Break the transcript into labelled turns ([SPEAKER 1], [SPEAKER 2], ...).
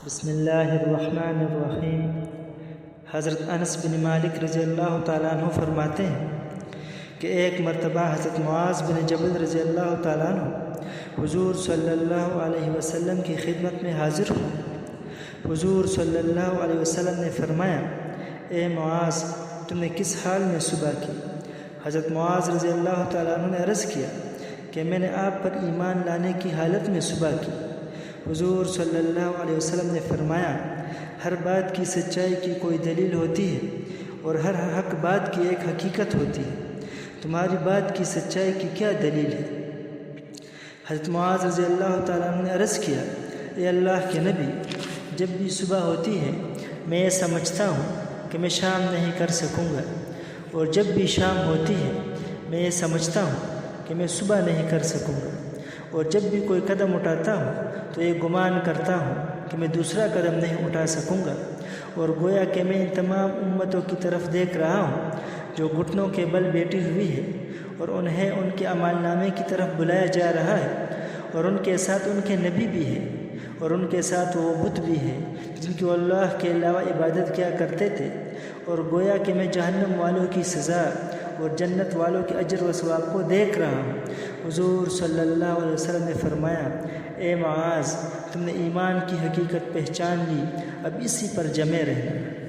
[SPEAKER 1] بسم اللہ الرحمن الرحیم۔ حضرت انس بن مالک رضی اللہ تعالیٰ عنہ فرماتے ہیں کہ ایک مرتبہ حضرت معاذ بن جبل رضی اللہ تعالیٰ عنہ حضور صلی اللہ علیہ وسلم کی خدمت میں حاضر ہوئے۔ حضور صلی اللہ علیہ وسلم نے فرمایا، اے معاذ، تم نے کس حال میں صبح کی؟ حضرت معاذ رضی اللہ تعالیٰ عنہ نے عرض کیا کہ میں نے آپ پر ایمان لانے کی حالت میں صبح کی۔ حضور صلی اللہ علیہ وسلم نے فرمایا، ہر بات کی سچائی کی کوئی دلیل ہوتی ہے اور ہر حق بات کی ایک حقیقت ہوتی ہے۔ تمہاری بات کی سچائی کی کیا دلیل ہے؟ حضرت معاذ رضی اللہ تعالیٰ عنہ نے عرض کیا، اے اللہ کے نبی، جب بھی صبح ہوتی ہے میں یہ سمجھتا ہوں کہ میں شام نہیں کر سکوں گا، اور جب بھی شام ہوتی ہے میں یہ سمجھتا ہوں کہ میں صبح نہیں کر سکوں گا، اور جب بھی کوئی قدم اٹھاتا ہوں تو یہ گمان کرتا ہوں کہ میں دوسرا قدم نہیں اٹھا سکوں گا، اور گویا کہ میں ان تمام امتوں کی طرف دیکھ رہا ہوں جو گھٹنوں کے بل بیٹھی ہوئی ہے، اور انہیں ان کے اعمال نامے کی طرف بلایا جا رہا ہے، اور ان کے ساتھ ان کے نبی بھی ہے، اور ان کے ساتھ وہ بت بھی ہے جن کی وہ اللہ کے علاوہ عبادت کیا کرتے تھے، اور گویا کہ میں جہنم والوں کی سزا اور جنت والوں کے اجر و ثواب کو دیکھ رہا ہوں۔ حضور صلی اللہ علیہ وسلم نے فرمایا، اے معاذ، تم نے ایمان کی حقیقت پہچان لی، اب اسی پر جمے رہنا۔